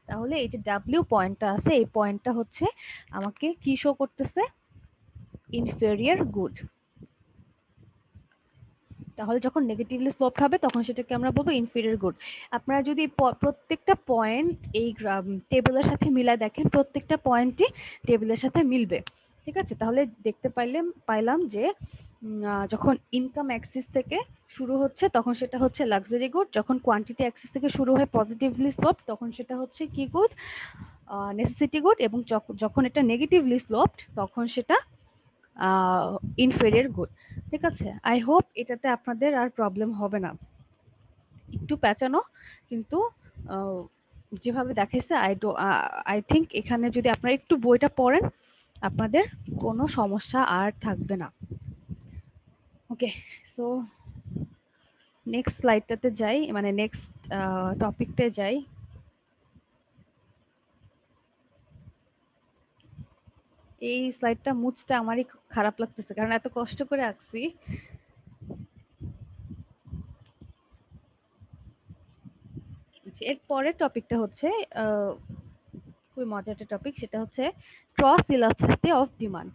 তাহলে এই যে ডাব্লিউ পয়েন্টটা আছে, এই পয়েন্টটা হচ্ছে আমাকে কি শো করতেছে? Inferior good. তাহলে যখন নেগেটিভলি স্লোপড হবে তখন সেটাকে আমরা বলবো ইনফেরিয়র গুড। আপনারা যদি প্রত্যেকটা পয়েন্ট এই টেবিলের সাথে মিলায় দেখেন, প্রত্যেকটা পয়েন্টই টেবিলের সাথে মিলবে। ঠিক আছে, তাহলে দেখতে পাইলাম যে যখন ইনকাম অ্যাক্সিস থেকে শুরু হচ্ছে তখন সেটা হচ্ছে লাক্সারি গুড, যখন কোয়ান্টিটি অ্যাক্সিস থেকে শুরু হয় পজিটিভলি স্লোপ তখন সেটা হচ্ছে কি গুড? Necessity good. এবং যখন এটা নেগেটিভলি স্লোপড তখন সেটা ইনফেরিয়র গুড। ঠিক আছে, আই হোপ এটাতে আপনাদের আর প্রবলেম হবে না। একটু প্যাঁচানো, কিন্তু যেভাবে দেখাইছে আই থিঙ্ক এখানে যদি আপনারা একটু বইটা পড়েন আপনাদের কোনো সমস্যা আর থাকবে না। ওকে, সো নেক্সট স্লাইডটাতে যাই, মানে নেক্সট টপিকতে যাই। এই স্লাইডটা মুছতে আমারই খুব খারাপ লাগতেছে কারণ এত কষ্ট করে আঁকছি। এর পরের টপিকটা হচ্ছে খুবই মজার একটা টপিক, সেটা হচ্ছে cross elasticity of demand.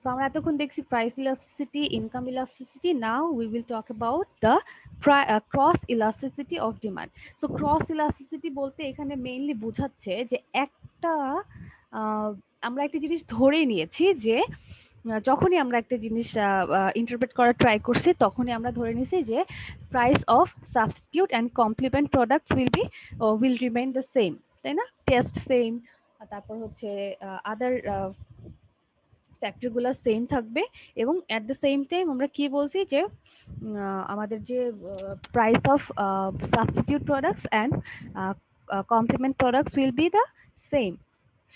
So আমরা এতক্ষণ দেখছি price elasticity, income elasticity, now we will talk about the cross elasticity of demand. So cross elasticity বলতে এখানে মেইনলি বোঝাচ্ছে যে একটা আমরা একটা জিনিস ধরে নিয়েছি যে যখনই আমরা একটা জিনিস ইন্টারপ্রেট করার ট্রাই করছি তখনই আমরা ধরে নিছি যে price of substitute and complement products will remain the same, তাই না? টেস্ট সেম, তারপর হচ্ছে আদার ফ্যাক্টরগুলো সেম থাকবে এবং অ্যাট দ্য সেম টাইম আমরা কি বলছি যে আমাদের যে price of substitute products and complement products will be the same.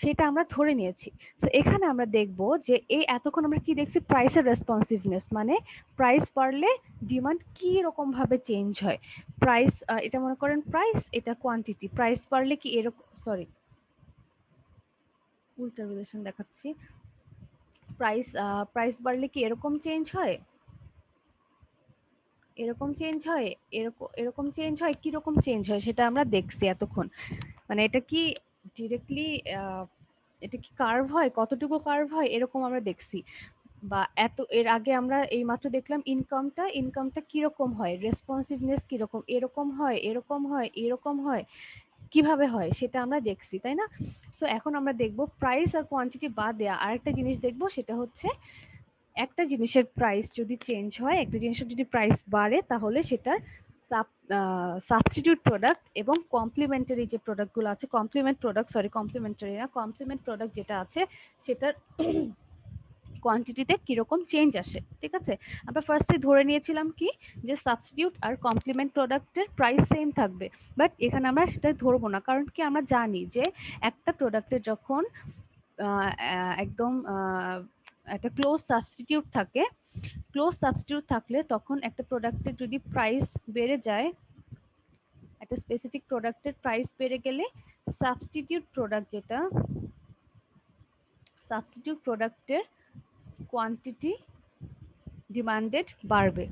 সেটা আমরা ধরে নিয়েছি। তো এখানে আমরা দেখব যে এই এতক্ষণ আমরা কি দেখছি, প্রাইসের রেসপন্সিভনেস, মানে প্রাইস বাড়লে ডিমান্ড কি রকম ভাবে চেঞ্জ হয়। প্রাইস, এটা মনে করেন প্রাইস, এটা কোয়ান্টিটি, প্রাইস বাড়লে কি এরকম, সরি উল্টা রিলেশন দেখাচ্ছি, প্রাইস প্রাইস বাড়লে কি এরকম চেঞ্জ হয়, এরকম চেঞ্জ হয়, এরকম এরকম চেঞ্জ হয়, কি রকম চেঞ্জ হয় সেটা আমরা দেখছি এতক্ষণ। মানে এটা কি ডিরেক্টলি, এটা কি কার্ভ হয়, কতটুকু কার্ভ হয় এরকম আমরা দেখছি। বা এত এর আগে আমরা এইমাত্র দেখলাম ইনকামটা, ইনকামটা কিরকম হয়, রেসপন্সিভনেস কিরকম, এরকম হয়, এরকম হয়, এরকম হয়, কিভাবে হয় সেটা আমরা দেখছি, তাই না? সো এখন আমরা দেখব প্রাইস আর কোয়ান্টিটি বাদ দেয়া আরেকটা জিনিস দেখব, সেটা হচ্ছে একটা জিনিসের প্রাইস যদি চেঞ্জ হয়, একটা জিনিসের যদি প্রাইস বাড়ে, তাহলে সেটার সাবস্টিটিউট প্রোডাক্ট এবং কমপ্লিমেন্টারি যে প্রোডাক্টগুলো আছে, কমপ্লিমেন্ট প্রোডাক্ট, সরি কমপ্লিমেন্টারি না, কমপ্লিমেন্ট প্রোডাক্ট যেটা আছে সেটার কোয়ান্টিটিতে কিরকম চেঞ্জ আসে। ঠিক আছে, আমরা ফার্স্টে ধরে নিয়েছিলাম কি, যে সাবস্টিটিউট আর কমপ্লিমেন্ট প্রোডাক্টের প্রাইস সেম থাকবে, বাট এখানে আমরা সেটা ধরবো না, কারণ কি আমরা জানি যে একটা প্রোডাক্টের যখন একদম একটা ক্লোজ সাবস্টিটিউট থাকে, ক্লোজ সাবস্টিটিউট থাকলে তখন একটা প্রোডাক্টের যদি প্রাইস বেড়ে যায়, একটা স্পেসিফিক প্রোডাক্টের প্রাইস বেড়ে গেলে সাবস্টিটিউট প্রোডাক্ট যেটা, সাবস্টিটিউট প্রোডাক্টের কোয়ান্টিটি ডিমান্ডেড বাড়বে।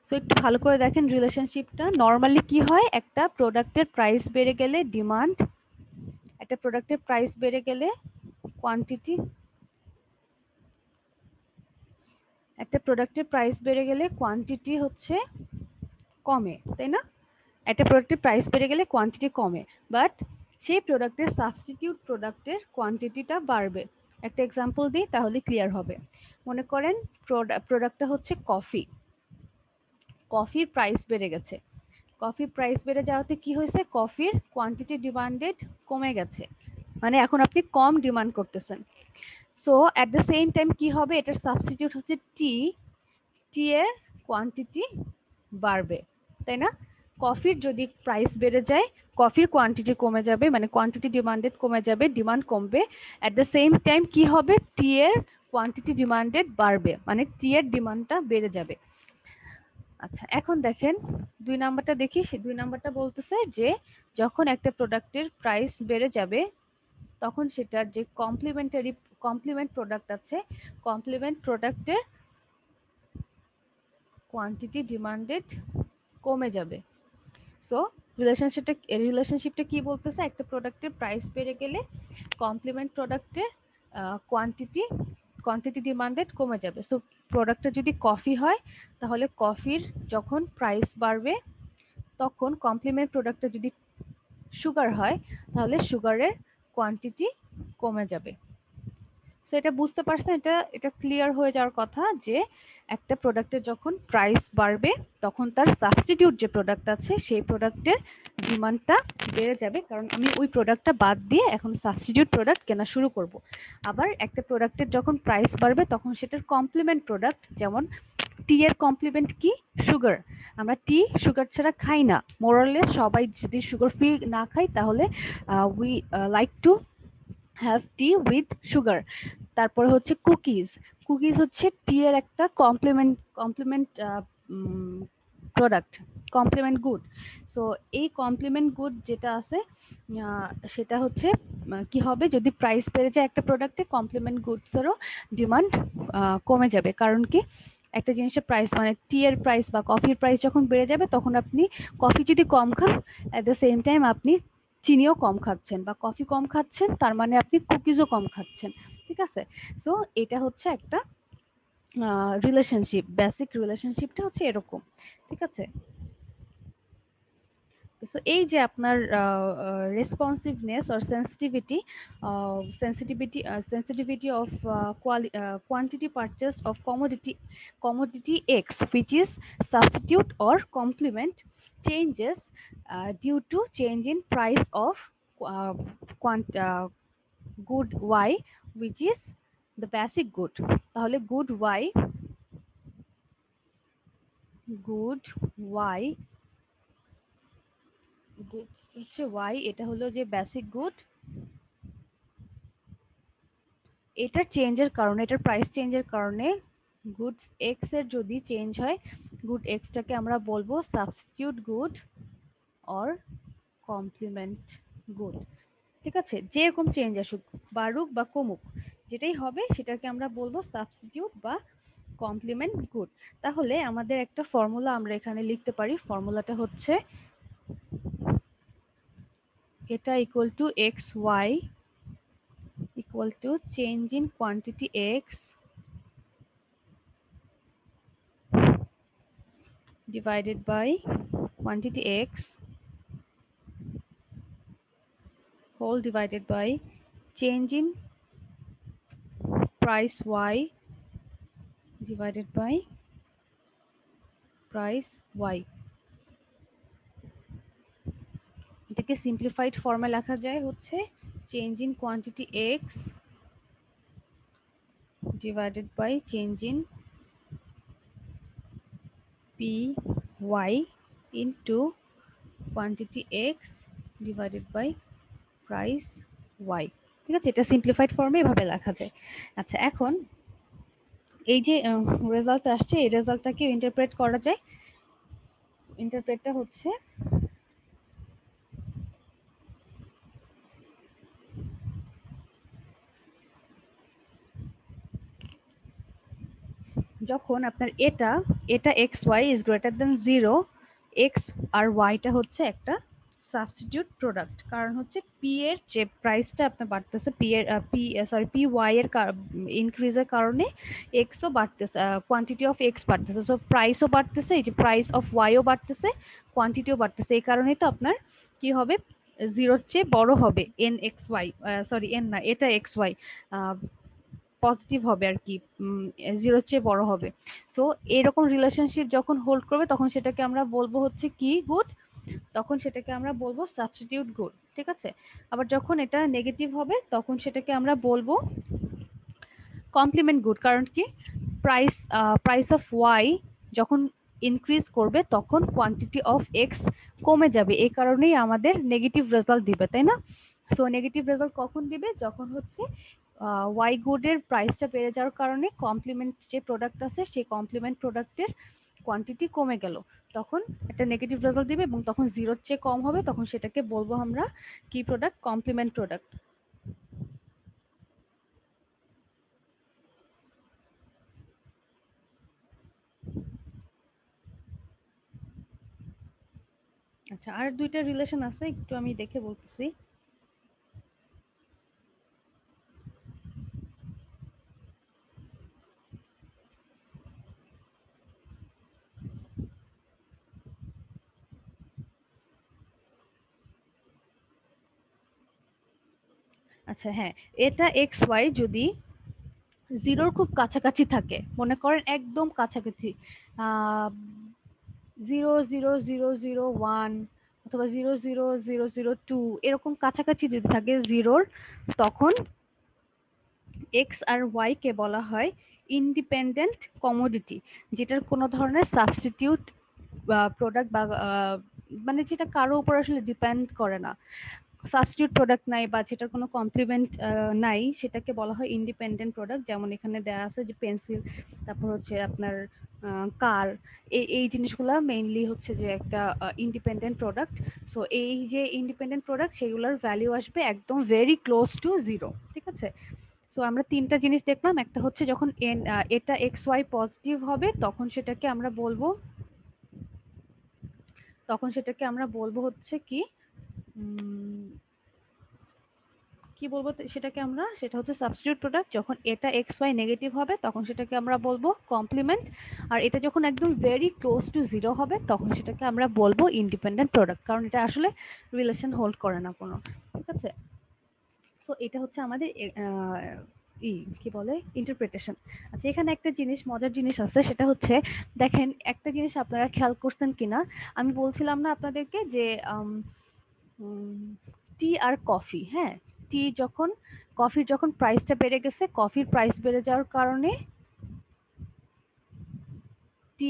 সো একটু ভালো করে দেখেন রিলেশনশিপটা, নর্মালি কি হয়, একটা প্রোডাক্টের প্রাইস বেড়ে গেলে ডিমান্ড, একটা প্রোডাক্টের প্রাইস বেড়ে গেলে কোয়ান্টিটি, একটা প্রোডাক্টের প্রাইস বেড়ে গেলে কোয়ান্টিটি হচ্ছে কমে, তাই না? একটা প্রোডাক্টের প্রাইস বেড়ে গেলে কোয়ান্টিটি কমে, বাট সেই প্রোডাক্টের সাবস্টিটিউট প্রোডাক্টের কোয়ান্টিটিটা বাড়বে। একটা এক্সাম্পল দিই তাহলে ক্লিয়ার হবে। মনে করেন প্রোডাক্টটা হচ্ছে কফি, কফির প্রাইস বেড়ে গেছে, কফির প্রাইস বেড়ে যাওয়াতে কি হয়েছে, কফির কোয়ান্টিটি ডিমান্ডেড কমে গেছে, মানে এখন আপনি কম ডিমান্ড করতেছেন। So at the same time কি হবে, এটার সাবস্টিটিউট হচ্ছে টি, টি এর কোয়ান্টিটি বাড়বে, তাই না? কফির যদি প্রাইস বেড়ে যায়, কফির কোয়ান্টিটি কমে যাবে, মানে কোয়ান্টিটি ডিমান্ডেড কমে যাবে, ডিমান্ড কমবে। অ্যাট দ্য সেম টাইম কি হবে, টি এর কোয়ান্টিটি ডিমান্ডেড বাড়বে, মানে টি এর ডিমান্ডটা বেড়ে যাবে। আচ্ছা, এখন দেখেন ২ নাম্বারটা দেখি। সে ২ নাম্বারটা বলতেছে যে যখন একটা প্রোডাক্টের প্রাইস বেড়ে যাবে, তখন সেটার যে কমপ্লিমেন্ট প্রোডাক্ট আছে, কমপ্লিমেন্ট প্রোডাক্টের কোয়ান্টিটি ডিমান্ডেড কমে যাবে। সো রিলেশনশিপটা কি বলতেছে, একটা প্রোডাক্টের প্রাইস বেড়ে গেলে কমপ্লিমেন্ট প্রোডাক্টের কোয়ান্টিটি কোয়ান্টিটি ডিমান্ডেড কমে যাবে। সো প্রোডাক্টটা যদি কফি হয়, তাহলে কফির যখন প্রাইস বাড়বে, তখন কমপ্লিমেন্ট প্রোডাক্টটা যদি সুগার হয়, তাহলে সুগারের কোয়ান্টিটি কমে যাবে। সো এটা বুঝতে পারছেন, এটা এটা ক্লিয়ার হয়ে যাওয়ার কথা যে একটা প্রোডাক্টের যখন প্রাইস বাড়বে, তখন তার সাবস্টিটিউট যে প্রোডাক্ট আছে সেই প্রোডাক্টের ডিমান্ডটা বেড়ে যাবে, কারণ আমি ওই প্রোডাক্টটা বাদ দিয়ে এখন সাবস্টিটিউট প্রোডাক্ট কেনা শুরু করব। আবার একটা প্রোডাক্টের যখন প্রাইস বাড়বে, তখন সেটার কমপ্লিমেন্ট প্রোডাক্ট, যেমন টি এর কমপ্লিমেন্ট কি, সুগার। আমরা টি সুগার ছাড়া খাই না, মোরলেস সবাই যদি সুগার ফ্রি না খাই, তাহলে we like to have tea with sugar. তারপরে হচ্ছে কুকিজ, কুকিজ হচ্ছে টি এর একটা complement product, complement good. So এই কমপ্লিমেন্ট গুড যেটা আছে, সেটা হচ্ছে কি হবে, যদি প্রাইস বেড়ে যায় একটা প্রোডাক্টে, কমপ্লিমেন্ট গুডসেরও ডিমান্ড কমে যাবে। কারণ কি, একটা জিনিসের প্রাইস, মানে টি এর প্রাইস বা কফির প্রাইস যখন বেড়ে যাবে, তখন আপনি কফি যদি কম খান, অ্যাট দ্য সেম টাইম আপনি চিনিও কম খাচ্ছেন, বা কফি কম খাচ্ছেন, তার মানে আপনি কুকিজও কম খাচ্ছেন। ঠিক আছে? সো এটা হচ্ছে একটা রিলেশনশিপ, বেসিক রিলেশনশিপটা হচ্ছে এরকম। ঠিক আছে? সো এই যে আপনার responsiveness or sensitivity of quantity purchased of commodity X, which is substitute or complement, changes due to change in price of uh, good Y, which is the basic good. তাহলে good Y goods হচ্ছে Y, এটা হলো যে basic good, এটার চেঞ্জের কারণে, এটার price চেঞ্জের কারণে গুডস এক্স এর যদি চেঞ্জ হয়, গুড এক্সটাকে আমরা বলবো substitute good or complement good. ঠিক আছে, যেরকম চেঞ্জ আসুক, বাড়ুক বা কমুক, যেটাই হবে সেটাকে আমরা বলবো সাবস্টিটিউট বা কমপ্লিমেন্ট গুড। তাহলে আমাদের একটা ফর্মুলা আমরা এখানে লিখতে পারি। ফর্মুলাটা হচ্ছে এটা equal to x y equal to change in quantity x divided by quantity x whole divided by change in price y divided by price y। এটাকে সিম্পলিফাইড ফর্মে লেখা যায় হচ্ছে change in quantity x divided by change in p y into quantity x divided by price y। ঠিক আছে, এটা simplified ফর্মে এভাবে লেখা যায়। আচ্ছা, এখন এই যে রেজাল্ট আসছে, এই রেজাল্টটাকে ইন্টারপ্রেট করা যায়। ইন্টারপ্রেটটা হচ্ছে যখন আপনার এটা এটা X Y is greater than 0, X আর ওয়াইটা হচ্ছে একটা সাবস্টিটিউট প্রোডাক্ট। কারণ হচ্ছে পি এর যে প্রাইসটা আপনার বাড়তেছে, পি এর পি ওয়াই এর ইনক্রিজের কারণে এক্সও বাড়তেছে, কোয়ান্টিটি অফ এক্স বাড়তেছে, সো প্রাইসও বাড়তেছে, এই যে প্রাইস অফ ওয়াইও বাড়তেছে, কোয়ান্টিটিও বাড়তেছে। এই কারণেই তো আপনার কি হবে, জিরোর চেয়ে বড় হবে n x y, sorry n না, এটা এক্স ওয়াই পজিটিভ হবে আর কি, জিরোর চেয়ে বড় হবে। সো এরকম রিলেশনশিপ যখন হোল্ড করবে তখন সেটাকে আমরা বলবো হচ্ছে কি গুড, তখন সেটাকে আমরা বলবো সাবস্টিটিউট গুড। ঠিক আছে, আবার যখন এটা নেগেটিভ হবে তখন সেটাকে আমরা বলবো কমপ্লিমেন্ট গুড। কারণ কি, প্রাইস প্রাইস অফ ওয়াই যখন ইনক্রিজ করবে তখন কোয়ান্টিটি অফ এক্স কমে যাবে, এই কারণেই আমাদের নেগেটিভ রেজাল্ট দিবে, তাই না? সো নেগেটিভ রেজাল্ট কখন দিবে, যখন হচ্ছে ওয়াই গুডের প্রাইসটা বেড়ে যাওয়ার কারণে কমপ্লিমেন্ট যে প্রোডাক্ট আছে সেই কমপ্লিমেন্ট প্রোডাক্টের কোয়ান্টিটি কমে গেল, তখন একটা নেগেটিভ রেজাল্ট দিবে এবং তখন জিরোর চেয়ে কম হবে, তখন সেটাকে বলবো আমরা কি প্রোডাক্ট, কমপ্লিমেন্ট প্রোডাক্ট। আচ্ছা, আর দুইটা রিলেশন আছে, একটু আমি দেখে বলতেছি। আচ্ছা হ্যাঁ, এটা এক্স ওয়াই যদি জিরোর খুব কাছাকাছি থাকে, মনে করেন একদম কাছাকাছি, 0.0001 অথবা 0.0002 এরকম কাছাকাছি যদি থাকে জিরোর, তখন এক্স আর ওয়াই কে বলা হয় ইন্ডিপেন্ডেন্ট কমোডিটি, যেটার কোনো ধরনের সাবস্টিটিউট প্রোডাক্ট বা মানে যেটা কারো উপর আসলে ডিপেন্ড করে না, সাবস্টিটিউট প্রোডাক্ট নাই বা যেটার কোনো কমপ্লিমেন্ট নাই, সেটাকে বলা হয় ইন্ডিপেন্ডেন্ট প্রোডাক্ট। যেমন এখানে দেওয়া আছে যে পেন্সিল, তারপর হচ্ছে আপনার কার, এই এই জিনিসগুলা মেইনলি হচ্ছে যে একটা ইন্ডিপেন্ডেন্ট প্রোডাক্ট। সো এই যে ইন্ডিপেন্ডেন্ট প্রোডাক্ট সেগুলোর ভ্যালু আসবে একদম ভেরি ক্লোজ টু জিরো। ঠিক আছে, সো আমরা তিনটা জিনিস দেখলাম। একটা হচ্ছে যখন এটা এক্স ওয়াই পজিটিভ হবে তখন সেটাকে আমরা বলবো, তখন সেটাকে আমরা বলবো হচ্ছে কি, কি বলবো সেটাকে আমরা, সেটা হচ্ছে সাবস্টিটিউট প্রোডাক্ট। যখন এটা এক্স ওয়াই নেগেটিভ হবে তখন সেটাকে আমরা বলবো কমপ্লিমেন্ট, আর এটা যখন একদম ভেরি ক্লোজ টু জিরো হবে তখন সেটাকে আমরা বলবো ইন্ডিপেন্ডেন্ট প্রোডাক্ট, কারণ এটা আসলে রিলেশন হোল্ড করে না কোনো। ঠিক আছে, তো এটা হচ্ছে আমাদের কি বলে ইন্টারপ্রিটেশন। আচ্ছা, এখানে একটা জিনিস, মজার জিনিস আছে, সেটা হচ্ছে দেখেন একটা জিনিস আপনারা খেয়াল করছেন কিনা, আমি বলছিলাম না আপনাদেরকে যে টি আর কফি, হ্যাঁ, টি যখন, কফির যখন প্রাইসটা বেড়ে গেছে, কফির প্রাইস বেড়ে যাওয়ার কারণে টি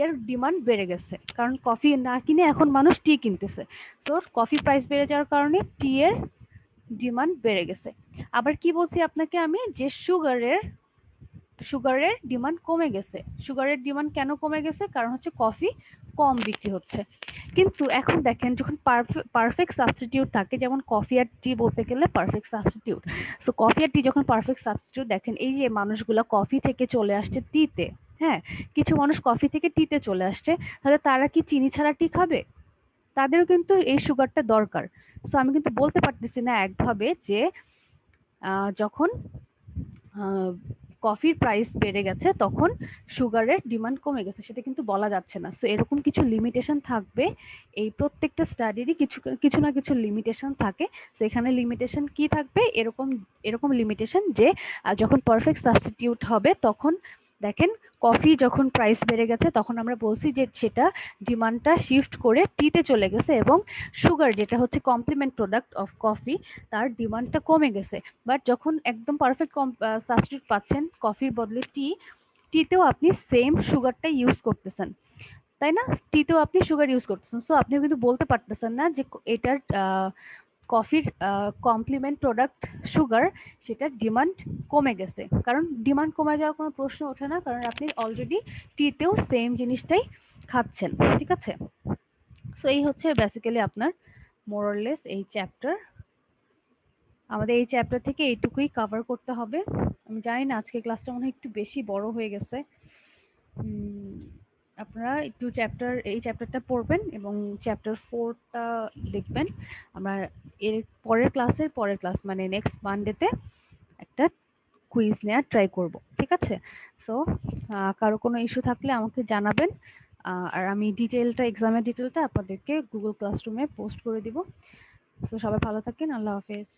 এর ডিমান্ড বেড়ে গেছে, কারণ কফি না কিনে এখন মানুষ টি কিনতেছে। তো কফি প্রাইস বেড়ে যাওয়ার কারণে টি এর ডিমান্ড বেড়ে গেছে। আবার কি বলছি আপনাকে আমি, যে সুগারের ডিমান্ড কমে গেছে। সুগারের ডিমান্ড কেন কমে গেছে? কারণ হচ্ছে কফি কম বিক্রি হচ্ছে। কিন্তু এখন দেখেন, যখন পারফেক্ট সাবস্টিটিউট থাকে, যেমন কফি আর টি বলতে গেলে পারফেক্ট সাবস্টিটিউট। সো কফি আর টি যখন পারফেক্ট সাবস্টিটিউট, দেখেন এই যে মানুষগুলা কফি থেকে চলে আসছে টিতে, হ্যাঁ, কিছু মানুষ কফি থেকে টিতে চলে আসছে, তাহলে তারা কি চিনি ছাড়া টি খাবে? তাদেরও কিন্তু এই সুগারটা দরকার। সো আমি কিন্তু বলতে পারতেছি না একভাবে যে যখন আহ, কফির প্রাইস বেড়ে গেছে তখন সুগারের ডিমান্ড কমে গেছে, সেটা কিন্তু বলা যাচ্ছে না। সো এরকম কিছু লিমিটেশন থাকবে, এই প্রত্যেকটা স্টাডিরই কিছু কিছু না কিছু লিমিটেশন থাকে। তো এখানে লিমিটেশন কি থাকবে? এরকম এরকম লিমিটেশন যে যখন পারফেক্ট সাবস্টিটিউট হবে তখন দেখেন, কফি যখন প্রাইস বেড়ে গেছে তখন আমরা বলছি যে সেটা ডিমান্ডটা শিফট করে টিতে চলে গেছে, এবং সুগার যেটা হচ্ছে কমপ্লিমেন্ট প্রোডাক্ট অফ কফি, তার ডিমান্ডটা কমে গেছে। বাট যখন একদম পারফেক্ট সাবস্টিটিউট পাচ্ছেন কফির বদলে টিতেও আপনি সেম সুগারটা ইউজ করতেছেন, তাই না? টিতেও আপনি সুগার ইউজ করতেছেন। সো আপনি কিন্তু বলতে পারতেছেন না যে এটার কফির কমপ্লিমেন্ট প্রোডাক্ট সুগার, সেটার ডিমান্ড কমে গেছে, কারণ ডিমান্ড কমে যাওয়ার কোনো প্রশ্ন ওঠে না, কারণ আপনি অলরেডি টিতেও সেম জিনিসটাই খাচ্ছেন। ঠিক আছে? সো এই হচ্ছে বেসিক্যালি আপনার মোরলেস এই চ্যাপ্টার। আমাদের এই চ্যাপ্টার থেকে এইটুকুই কভার করতে হবে। আমি জানি না, আজকে ক্লাসটা মনে হয় একটু বেশি বড় হয়ে গেছে। উম, আপনারা একটু এই চ্যাপ্টারটা পড়বেন এবং চ্যাপ্টার 4টা দেখবেন। আমরা এর পরের ক্লাস মানে নেক্সট মানডেতে একটা কুইজ নেওয়ার ট্রাই করব। ঠিক আছে? সো কারো কোনো ইস্যু থাকলে আমাকে জানাবেন। আর আমি এক্সামের ডিটেলটা আপনাদেরকে গুগল ক্লাসরুমে পোস্ট করে দিব। তো সবাই ভালো থাকেন। আল্লাহ হাফেজ।